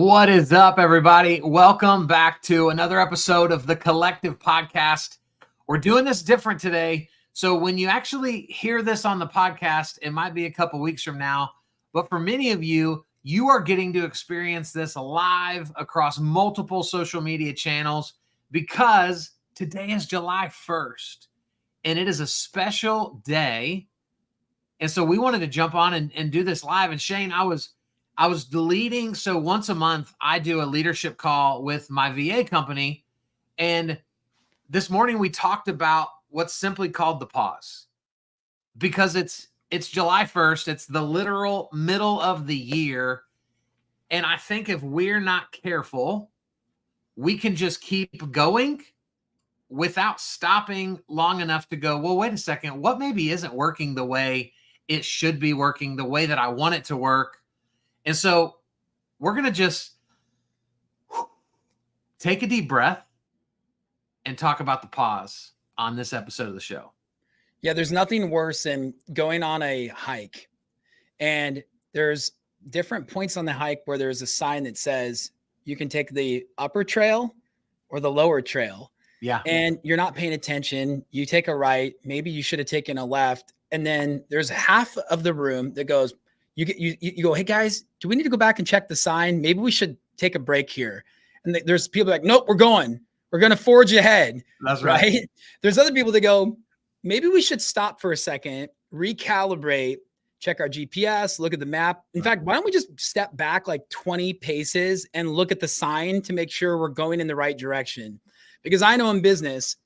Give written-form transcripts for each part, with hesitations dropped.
What is up, everybody? Welcome back to another episode of the Collective Podcast. We're doing this different today. So when you actually hear this on the podcast, it might be a couple weeks from now. But for many of you, you are getting to experience this live across multiple social media channels because today is July 1st and it is a special day. And so we wanted to jump on and do this live. And Shane, I was deleting. So once a month, I do a leadership call with my VA company. And this morning we talked about what's simply called the pause, because it's July 1st. It's the literal middle of the year. And I think if we're not careful, we can just keep going without stopping long enough to go, well, wait a second, what maybe isn't working the way it should be working, the way that I want it to work. And so we're going to just take a deep breath and talk about the pause on this episode of the show. Yeah, there's nothing worse than going on a hike and there's different points on the hike where there's a sign that says you can take the upper trail or the lower trail. Yeah. And you're not paying attention. You take a right, maybe you should have taken a left. And then there's half of the room that goes, you go, hey guys, do we need to go back and check the sign? Maybe we should take a break here. And there's people like, nope, we're going to forge ahead. That's right. There's other people that go, maybe we should stop for a second, recalibrate, check our GPS, look at the map. In fact, why don't we just step back like 20 paces and look at the sign to make sure we're going in the right direction? Because I know in business,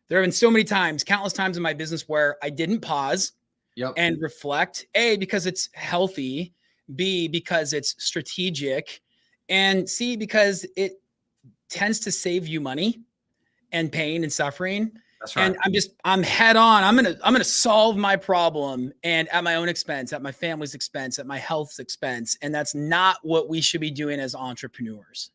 there have been so many times, countless times in my business where I didn't pause. Yep. And reflect, A, because it's healthy, B, because it's strategic, and C, because it tends to save you money and pain and suffering. That's right. And I'm head on. I'm going to solve my problem, and at my own expense, at my family's expense, at my health's expense. And that's not what we should be doing as entrepreneurs.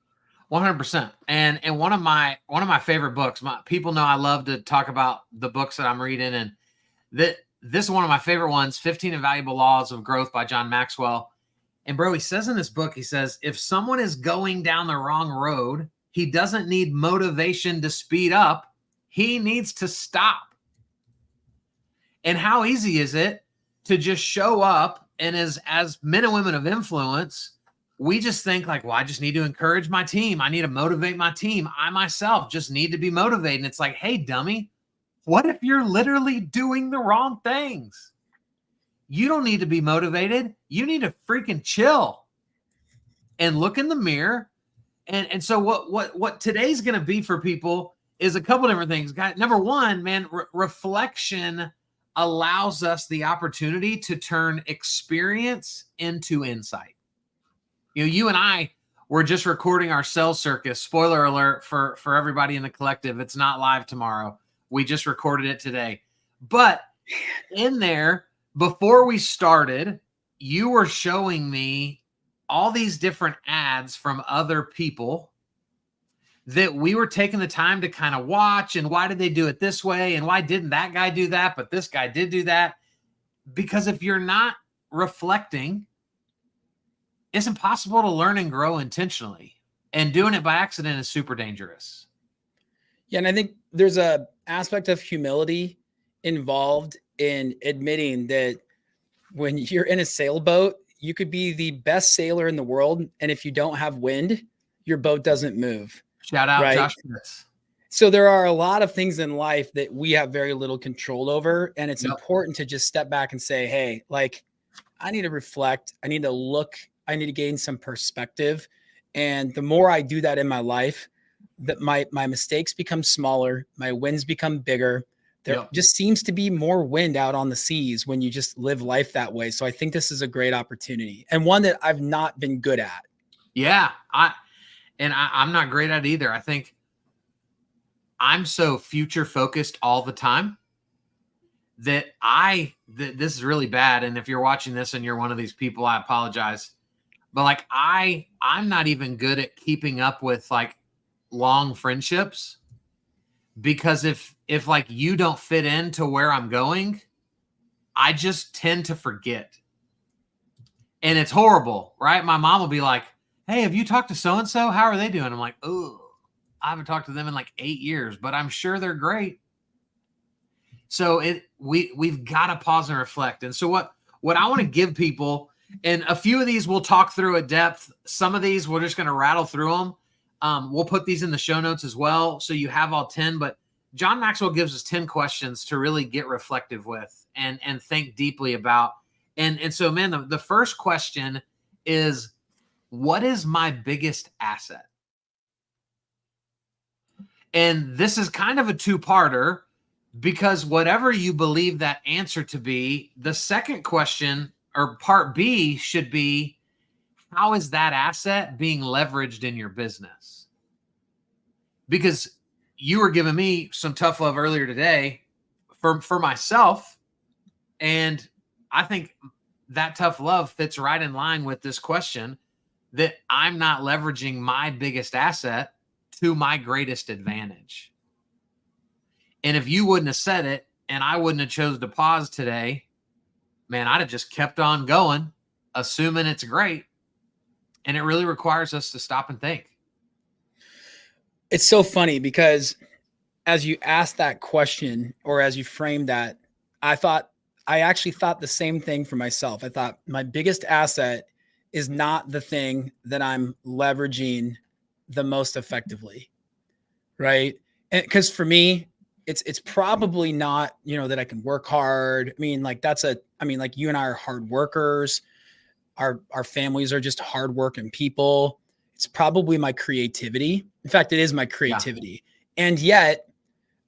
100%. And one of my favorite books, people know I love to talk about the books that I'm reading, and this is one of my favorite ones, 15 Invaluable Laws of Growth by John Maxwell. And bro, he says in this book, he says, if someone is going down the wrong road, he doesn't need motivation to speed up. He needs to stop. And how easy is it to just show up? And as men and women of influence, we just think like, well, I just need to encourage my team. I need to motivate my team. I myself just need to be motivated. And it's like, hey, dummy, what if you're literally doing the wrong things? You don't need to be motivated. You need to freaking chill and look in the mirror. And so what today's going to be for people is a couple different things. Number one, man, reflection allows us the opportunity to turn experience into insight. You know, you and I were just recording our sales circus. Spoiler alert for everybody in the collective. It's not live tomorrow. We just recorded it today. But in there, before we started, you were showing me all these different ads from other people that we were taking the time to kind of watch. And why did they do it this way? And why didn't that guy do that? But this guy did do that. Because if you're not reflecting, it's impossible to learn and grow intentionally. And doing it by accident is super dangerous. Yeah, and I think there's a aspect of humility involved in admitting that when you're in a sailboat, you could be the best sailor in the world, and if you don't have wind, your boat doesn't move. Shout out, right? Josh Smith. So there are a lot of things in life that we have very little control over, and it's important to just step back and say, hey, like, I need to reflect. I need to look. I need to gain some perspective. And the more I do that in my life, that my mistakes become smaller, my wins become bigger. There just seems to be more wind out on the seas when you just live life that way. So I think this is a great opportunity and one that I've not been good at. Yeah, I'm not great at it either. I think I'm so future focused all the time that this is really bad. And if you're watching this and you're one of these people, I apologize. But like I'm not even good at keeping up with like long friendships, because if like you don't fit into where I'm going, I just tend to forget. And it's horrible, right? My mom will be like, Hey, have you talked to so-and-so? How are they doing? I'm like, oh, I haven't talked to them in like 8 years, but I'm sure they're great. So we've got to pause and reflect. And so what I want to give people, and a few of these we'll talk through at depth. Some of these we're just going to rattle through them. We'll put these in the show notes as well, so you have all 10. But John Maxwell gives us 10 questions to really get reflective with and think deeply about. And so, man, the first question is, what is my biggest asset? And this is kind of a two-parter, because whatever you believe that answer to be, the second question, or part B, should be, how is that asset being leveraged in your business? Because you were giving me some tough love earlier today for myself, and I think that tough love fits right in line with this question, that I'm not leveraging my biggest asset to my greatest advantage. And if you wouldn't have said it and I wouldn't have chosen to pause today, man, I'd have just kept on going, assuming it's great. And it really requires us to stop and think. It's so funny because as you asked that question, or as you framed that, I actually thought the same thing for myself. I thought my biggest asset is not the thing that I'm leveraging the most effectively, right? And because for me, it's probably not, that I can work hard. I mean, like like you and I are hard workers. Our families are just hardworking people. It's probably my creativity. In fact, it is my creativity. Yeah. And yet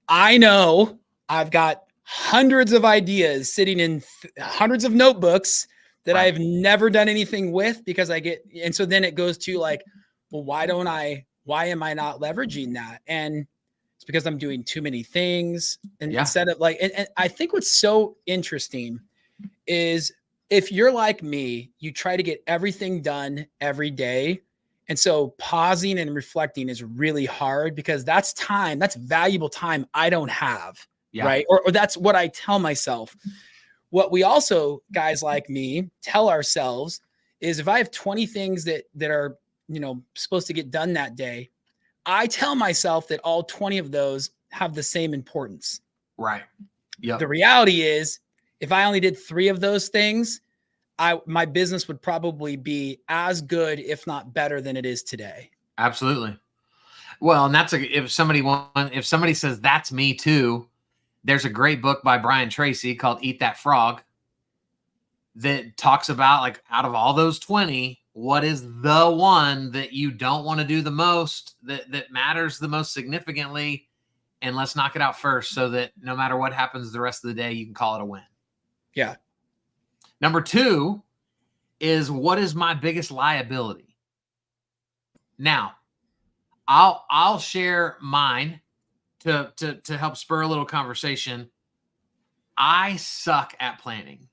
I know I've got hundreds of ideas sitting in hundreds of notebooks that right. I've never done anything with, because and so then it goes to like, well, why am I not leveraging that? And it's because I'm doing too many things. And instead of like, and I think what's so interesting is, if you're like me, you try to get everything done every day. And so pausing and reflecting is really hard, because that's valuable time I don't have. Yeah. Right. Or that's what I tell myself. What we also, guys like me, tell ourselves is, if I have 20 things that are, supposed to get done that day, I tell myself that all 20 of those have the same importance. Right. Yeah. The reality is, if I only did 3 of those things, my business would probably be as good, if not better, than it is today. Absolutely. Well, and if somebody says that's me too, there's a great book by Brian Tracy called Eat That Frog that talks about, like, out of all those 20, what is the one that you don't want to do the most, that matters the most significantly, and let's knock it out first, so that no matter what happens the rest of the day, you can call it a win. Yeah. Number 2 is, what is my biggest liability? Now, I'll share mine to help spur a little conversation. I suck at planning.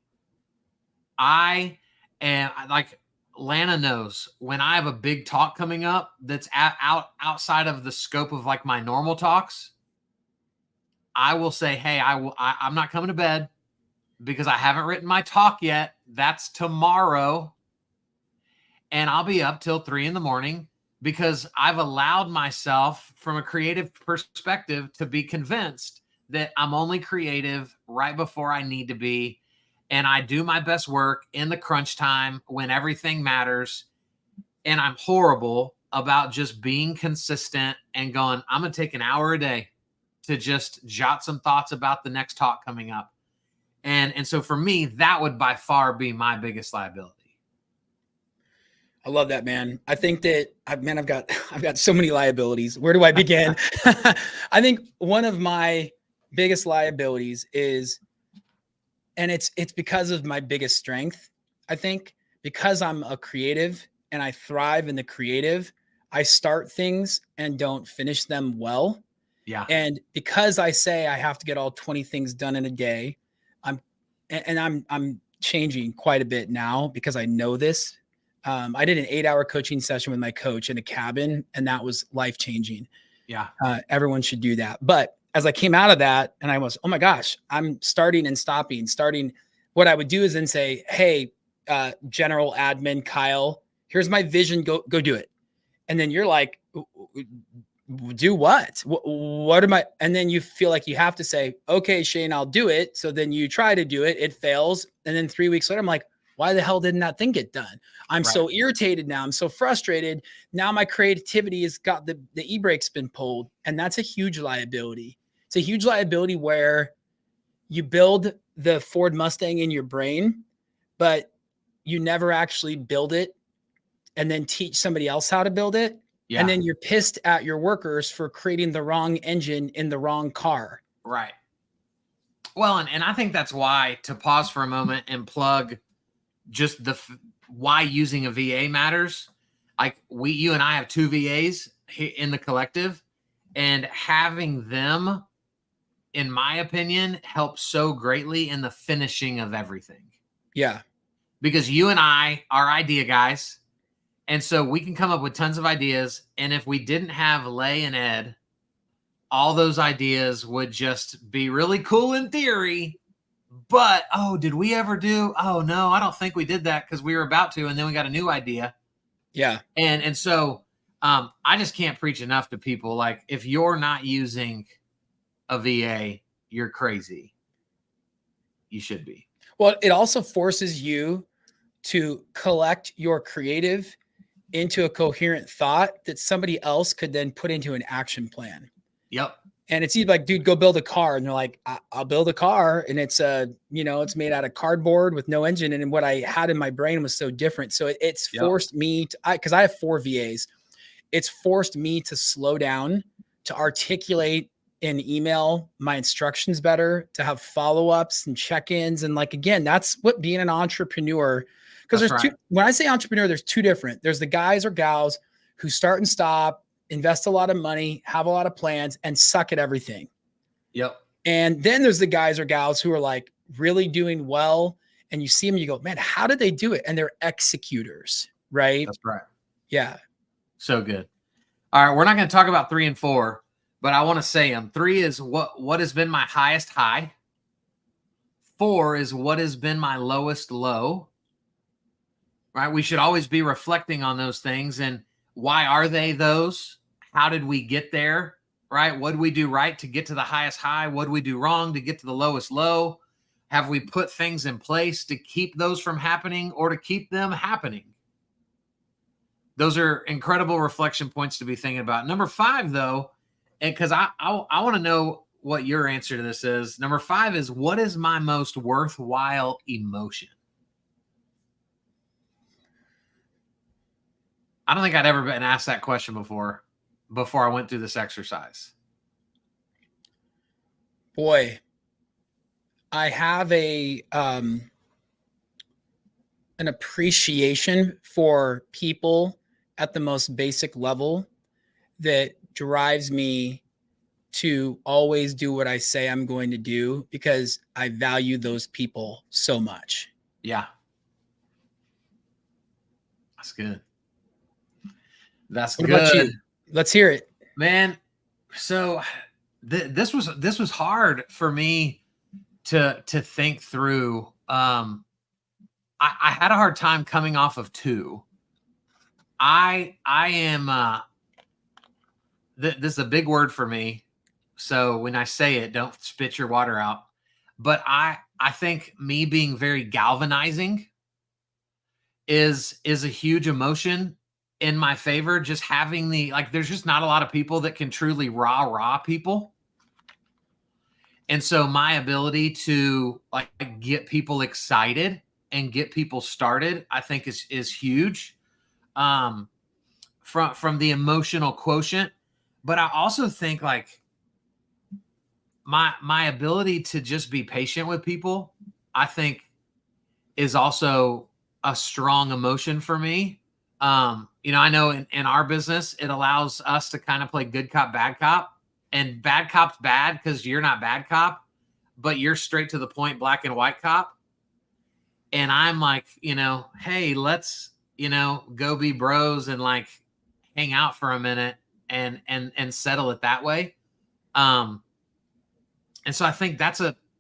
I am, like Lana knows, when I have a big talk coming up that's outside of the scope of like my normal talks, I will say, hey, I'm not coming to bed because I haven't written my talk yet. That's tomorrow. And I'll be up till 3 a.m. because I've allowed myself, from a creative perspective, to be convinced that I'm only creative right before I need to be. And I do my best work in the crunch time when everything matters. And I'm horrible about just being consistent and going, I'm going to take an hour a day to just jot some thoughts about the next talk coming up. And so for me, that would by far be my biggest liability. I love that, man. I think that I've got so many liabilities. Where do I begin? I think one of my biggest liabilities is, and it's because of my biggest strength. I think because I'm a creative and I thrive in the creative, I start things and don't finish them well. Yeah. And because I say I have to get all 20 things done in a day, I'm changing quite a bit now, because I know this. I did an 8-hour coaching session with my coach in a cabin, and that was life-changing. Yeah. Everyone should do that. But as I came out of that, and I was, oh my gosh, I'm starting and stopping. What I would do is then say, hey, general admin Kyle, Here's my vision. Go do it. And then you're like, do what? What am I? And then you feel like you have to say, okay, Shane, I'll do it. So then you try to do it. It fails. And then 3 weeks later, I'm like, why the hell didn't that thing get done? I'm so irritated now. I'm so frustrated. Now my creativity has got the e-brake's been pulled. And that's a huge liability. It's a huge liability where you build the Ford Mustang in your brain, but you never actually build it and then teach somebody else how to build it. Yeah. And then you're pissed at your workers for creating the wrong engine in the wrong car. Right. Well, and I think that's why, to pause for a moment and plug just why using a VA matters. Like you and I have 2 VAs in the collective, and having them, in my opinion, helps so greatly in the finishing of everything. Yeah. Because you and I are idea guys. And so we can come up with tons of ideas. And if we didn't have Lay and Ed, all those ideas would just be really cool in theory. But, oh, did we ever do? Oh, no, I don't think we did that because we were about to. And then we got a new idea. Yeah. And so I just can't preach enough to people. Like, if you're not using a VA, you're crazy. You should be. Well, it also forces you to collect your creative into a coherent thought that somebody else could then put into an action plan. Yep. And it's either like, dude, go build a car. And they're like, I'll build a car. And it's it's made out of cardboard with no engine. And what I had in my brain was so different. So it's forced me to, because I have 4 VAs. It's forced me to slow down, to articulate in email my instructions better, to have follow-ups and check-ins. And like, again, that's what being an entrepreneur, because there's two, when I say entrepreneur, there's 2 different. There's the guys or gals who start and stop, invest a lot of money, have a lot of plans, and suck at everything. Yep. And then there's the guys or gals who are like really doing well. And you see them, you go, man, how did they do it? And they're executors, right? That's right. Yeah. So good. All right. We're not going to talk about 3 and 4, but I want to say them. 3 is what has been my highest high. 4 is what has been my lowest low. Right? We should always be reflecting on those things. And why are they those? How did we get there? Right? What did we do right to get to the highest high? What did we do wrong to get to the lowest low? Have we put things in place to keep those from happening or to keep them happening? Those are incredible reflection points to be thinking about. Number 5, though, and because I want to know what your answer to this is. Number 5 is, what is my most worthwhile emotion? I don't think I'd ever been asked that question before I went through this exercise. Boy, I have an appreciation for people at the most basic level that drives me to always do what I say I'm going to do, because I value those people so much. Yeah. That's good. That's what good. About you? Let's hear it, man. So this was hard for me to think through. I had a hard time coming off of 2. I am this is a big word for me. So when I say it, don't spit your water out. But I think me being very galvanizing is a huge emotion in my favor. Just having there's just not a lot of people that can truly rah people. And so my ability to get people excited and get people started, I think is huge. From the emotional quotient. But I also think my ability to just be patient with people, I think, is also a strong emotion for me. I know in our business, it allows us to kind of play good cop, bad cop. And bad cop's bad because you're not bad cop, but you're straight to the point, black and white cop. And I'm like, hey, let's, go be bros and hang out for a minute and settle it that way. And so I think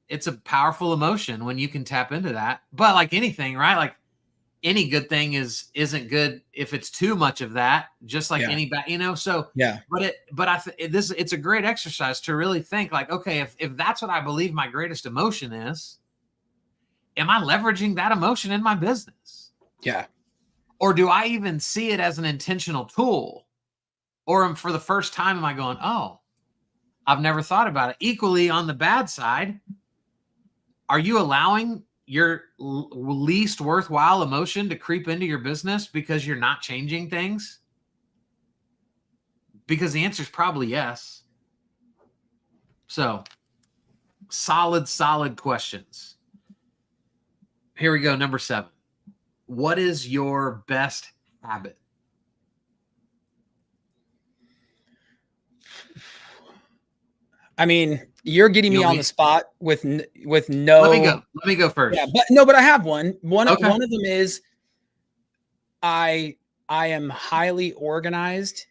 it's a powerful emotion when you can tap into that. But like anything, right? any good thing isn't good if it's too much of that, just like Yeah. any bad, so Yeah. it's a great exercise to really think like, okay, if that's what I believe my greatest emotion is, am I leveraging that emotion in my business? Yeah. Or do I even see it as an intentional tool? Or for the first time, am I going, oh, I've never thought about it. Equally on the bad side, are you allowing your least worthwhile emotion to creep into your business because you're not changing things? Because the answer is probably yes. So, solid questions. Here we go. Number 7. What is your best habit? I mean, you're getting me on the spot with no. Let me go first. Yeah, but I have one. One Okay. of them is I am highly organized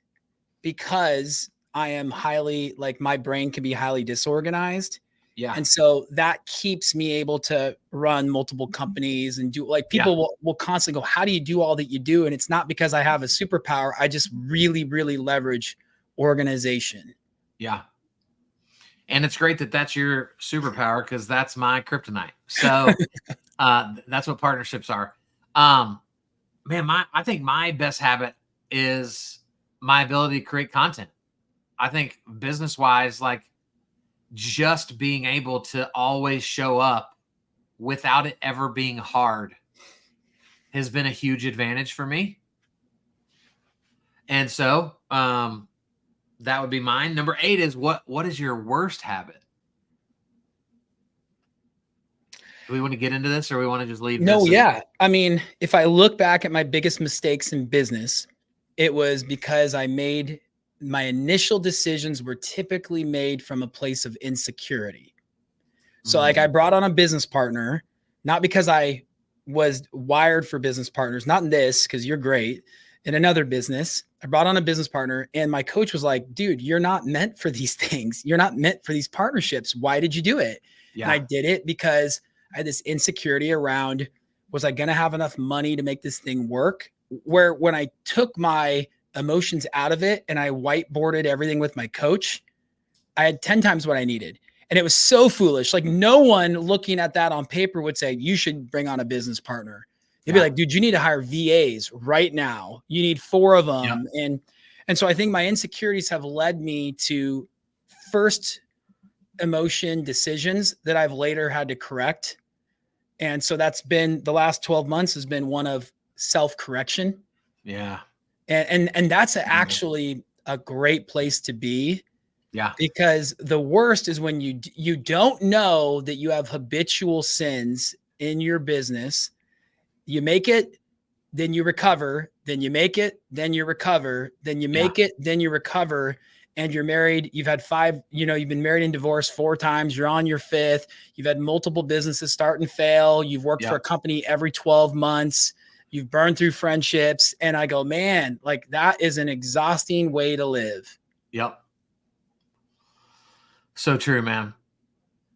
because I am highly, like, my brain can be highly disorganized. Yeah. And so that keeps me able to run multiple companies and do, like, people will constantly go, how do you do all that you do? And it's not because I have a superpower. I just really, really leverage organization. Yeah. And it's great that that's your superpower, because that's my kryptonite. So that's what partnerships are. Man, I think my best habit is my ability to create content. I think business wise, like, just being able to always show up without it ever being hard has been a huge advantage for me. And so that would be mine. Number 8 is what is your worst habit? Do we want to get into this, or we want to just leave No, this? yeah. I mean, if I look back at my biggest mistakes in business, it was because my initial decisions were typically made from a place of insecurity. So, like, I brought on a business partner, not because I was wired for business partners, not in this, because you're great. In another business, I brought on a business partner, and my coach was like, dude, you're not meant for these things. You're not meant for these partnerships. Why did you do it? Yeah. And I did it because I had this insecurity around, was I going to have enough money to make this thing work? Where when I took my emotions out of it and I whiteboarded everything with my coach, I had 10 times what I needed. And it was so foolish. Like, no one looking at that on paper would say, you should bring on a business partner. They'd be like, dude, you need to hire VAs right now. You need 4 of them. And so I think my insecurities have led me to first emotion decisions that I've later had to correct. And so that's been, the last 12 months has been one of self-correction. Yeah. And that's actually a great place to be. Yeah. Because the worst is when you don't know that you have habitual sins in your business. You make it, then you recover, then you make it, then you recover, then you make it, then you recover. And you're married. You've had 5, you've been married and divorced 4 times. You're on your 5th. You've had multiple businesses start and fail. You've worked for a company every 12 months. You've burned through friendships. And I go, man, like, that is an exhausting way to live. Yep. So true, man.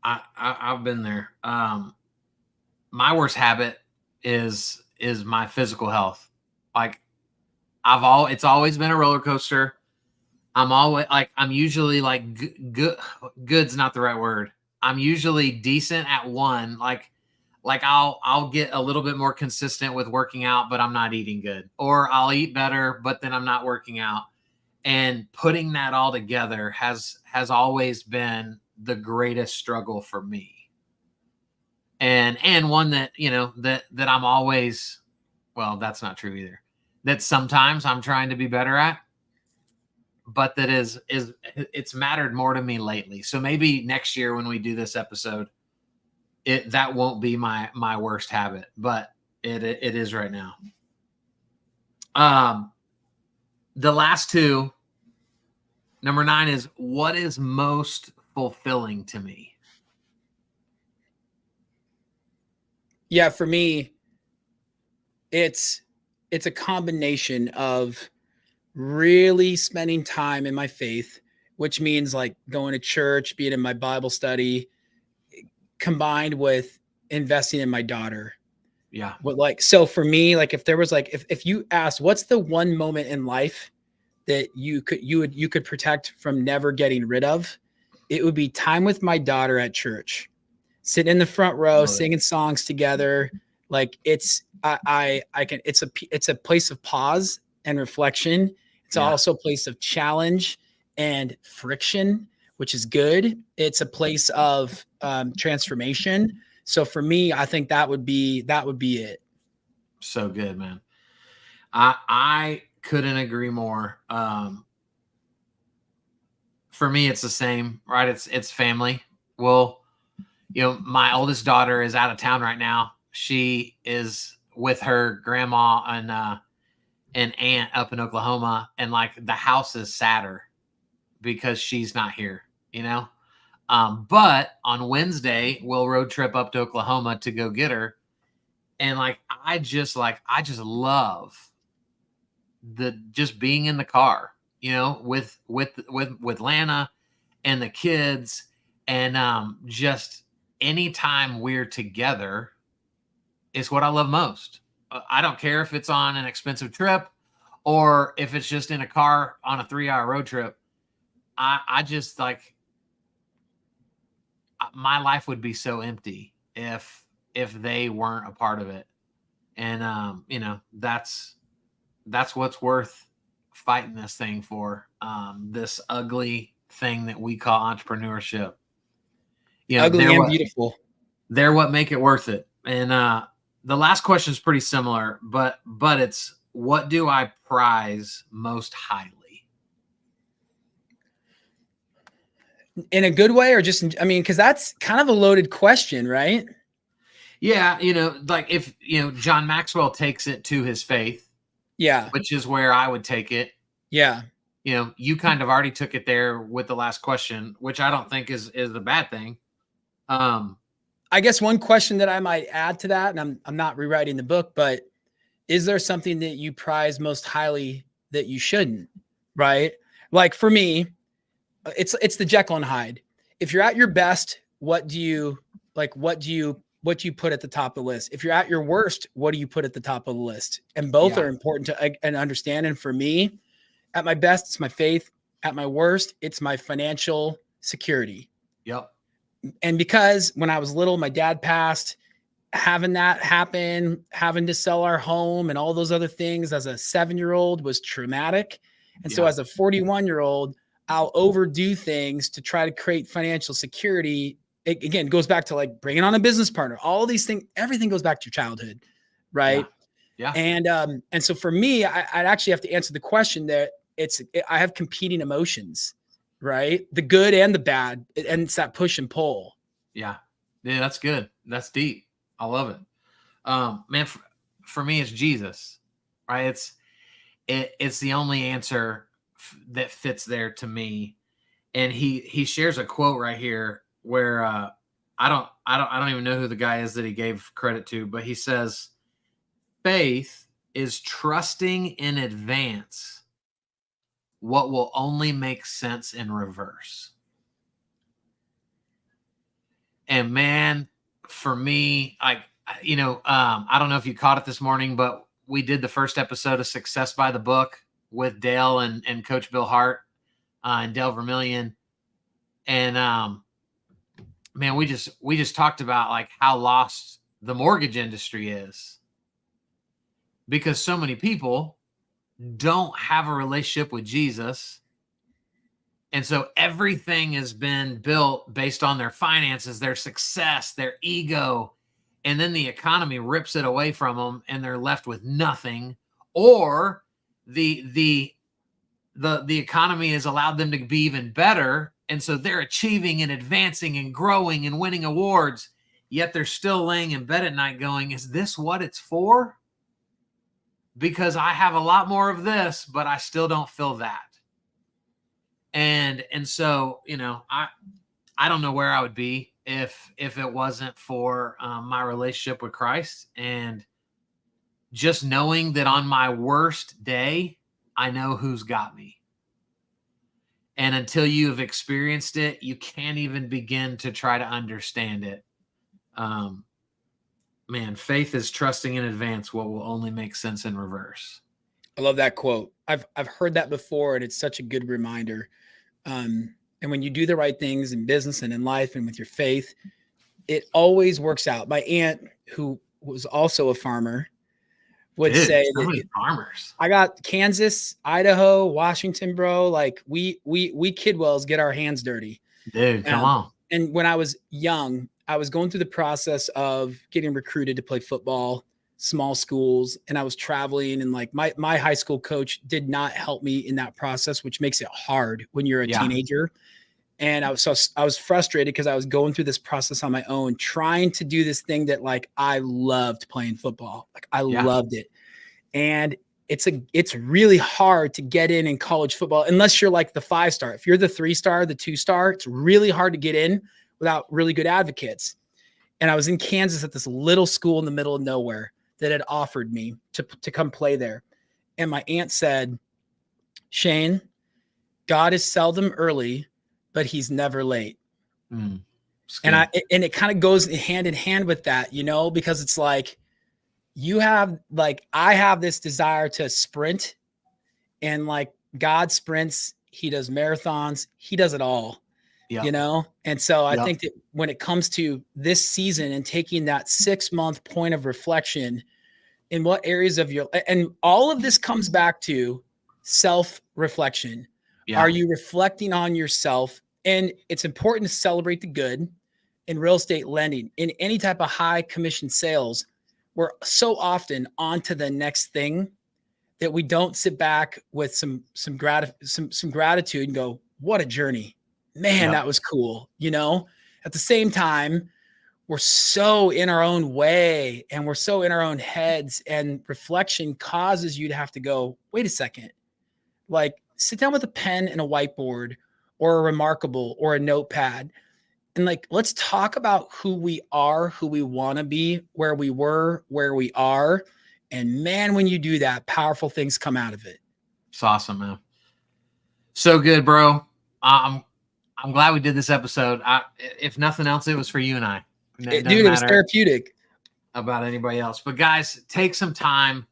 I've been there. My worst habit is my physical health. Like, it's always been a roller coaster. I'm usually like good's not the right word. I'm usually decent at one. Like I'll get a little bit more consistent with working out, but I'm not eating good. Or I'll eat better, but then I'm not working out. And putting that all together has always been the greatest struggle for me. And one that, that I'm always, well, that's not true either. That sometimes I'm trying to be better at, but that it's mattered more to me lately. So maybe next year when we do this episode, that won't be my worst habit, but it is right now. The last 2, number 9 is, what is most fulfilling to me? Yeah, for me, it's a combination of really spending time in my faith, which means like going to church, being in my Bible study, combined with investing in my daughter. Yeah. So for me, like if there was like, if you asked, what's the one moment in life that you could protect from never getting rid of, it would be time with my daughter at church, sitting in the front row, Love it. singing songs together. Like it's a place of pause and reflection. It's Yeah. also a place of challenge and friction, which is good. It's a place of transformation. So for me, I think that would be it. So good, man. I couldn't agree more. For me, it's the same, right? It's family. Well, my oldest daughter is out of town right now. She is with her grandma and aunt up in Oklahoma, and like the house is sadder because she's not here, you know. But on Wednesday, we'll road trip up to Oklahoma to go get her, and I just love the just being in the car, with Lana and the kids, and just anytime we're together is what I love most. I don't care if it's on an expensive trip or if it's just in a car on a 3-hour road trip. I just like my life would be so empty if they weren't a part of it. And that's what's worth fighting this thing for. This ugly thing that we call entrepreneurship. Ugly and beautiful. They're what make it worth it. And the last question is pretty similar, but it's, what do I prize most highly? In a good way, or just, I mean, because that's kind of a loaded question, right? Yeah, like if John Maxwell takes it to his faith, Yeah, which is where I would take it. yeah. You kind of already took it there with the last question, which I don't think is a bad thing. I guess one question that I might add to that, and I'm not rewriting the book, but is there something that you prize most highly that you shouldn't? Right? Like for me, it's the Jekyll and Hyde. If you're at your best, what do you put at the top of the list? If you're at your worst, what do you put at the top of the list? And both are important to and understand. And for me, at my best, it's my faith. At my worst, it's my financial security. Yep. And because when I was little, my dad passed, having that happen, having to sell our home and all those other things as a 7-year-old was traumatic. And so as a 41-year-old, I'll overdo things to try to create financial security. It, again, goes back to like bringing on a business partner, all these things, everything goes back to your childhood. Right. Yeah. And so for me, I'd actually have to answer the question that I have competing emotions, right? The good and the bad. And it's that push and pull. Yeah. Yeah. That's good. That's deep. I love it. Man, for me, it's Jesus, right? It's the only answer that fits there to me. And he shares a quote right here where I don't even know who the guy is that he gave credit to, but he says, faith is trusting in advance what will only make sense in reverse. And man, for me, I don't know if you caught it this morning, but we did the first episode of Success by the Book with Dale and Coach Bill Hart and Dale Vermillion. And man, we just talked about like how lost the mortgage industry is because so many people don't have a relationship with Jesus. And so everything has been built based on their finances, their success, their ego, and then the economy rips it away from them and they're left with nothing, or the economy has allowed them to be even better, and so they're achieving and advancing and growing and winning awards, yet they're still laying in bed at night going, is this what it's for? Because I have a lot more of this, but I still don't feel that. And so, I don't know where I would be if it wasn't for my relationship with Christ, and just knowing that on my worst day, I know who's got me. And until you have experienced it, you can't even begin to try to understand it. Man, faith is trusting in advance what will only make sense in reverse. I love that quote. I've heard that before, and it's such a good reminder. And when you do the right things in business and in life and with your faith, it always works out. My aunt, who was also a farmer, would Dude, say so that many farmers. I got Kansas, Idaho, Washington, bro. Like we Kidwells get our hands dirty. Dude, come on. And when I was young, I was going through the process of getting recruited to play football, small schools, and I was traveling. And like my high school coach did not help me in that process, which makes it hard when you're a teenager. And I was frustrated because I was going through this process on my own, trying to do this thing that like I loved playing football. Like I loved it. And it's really hard to get in college football unless you're like the 5-star. If you're the 3-star, the 2-star, it's really hard to get in without really good advocates. And I was in Kansas at this little school in the middle of nowhere that had offered me to come play there. And my aunt said, Shane, God is seldom early, but he's never late. And it kind of goes hand in hand with that, you know, because it's like, I have this desire to sprint, and like God sprints, he does marathons, he does it all, you know? And so I think that when it comes to this season and taking that 6-month point of reflection in what areas of and all of this comes back to self-reflection. Are you reflecting on yourself? And it's important to celebrate the good in real estate lending, in any type of high commission sales. We're so often on to the next thing that we don't sit back with some gratitude and go, what a journey, man, that was cool. You know, at the same time, we're so in our own way and we're so in our own heads, and reflection causes you to have to go, wait a second, like sit down with a pen and a whiteboard or a Remarkable or a notepad. And like, let's talk about who we are, who we want to be, where we were, where we are. And man, when you do that, powerful things come out of it. It's awesome, man. So good, bro. I'm glad we did this episode. If nothing else, it was for you and I. Dude, it was therapeutic. About anybody else. But guys, take some time,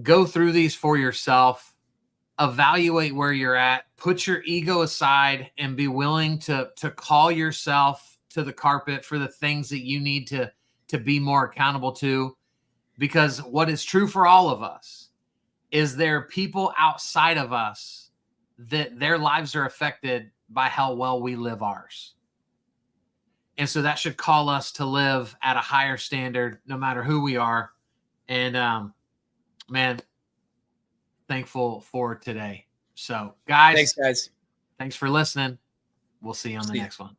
go through these for yourself, evaluate where you're at, put your ego aside, and be willing to call yourself to the carpet for the things that you need to be more accountable to. Because what is true for all of us is there are people outside of us that their lives are affected by how well we live ours. And so that should call us to live at a higher standard, no matter who we are. And man, thankful for today. So guys, thanks for listening. We'll see you on the next one.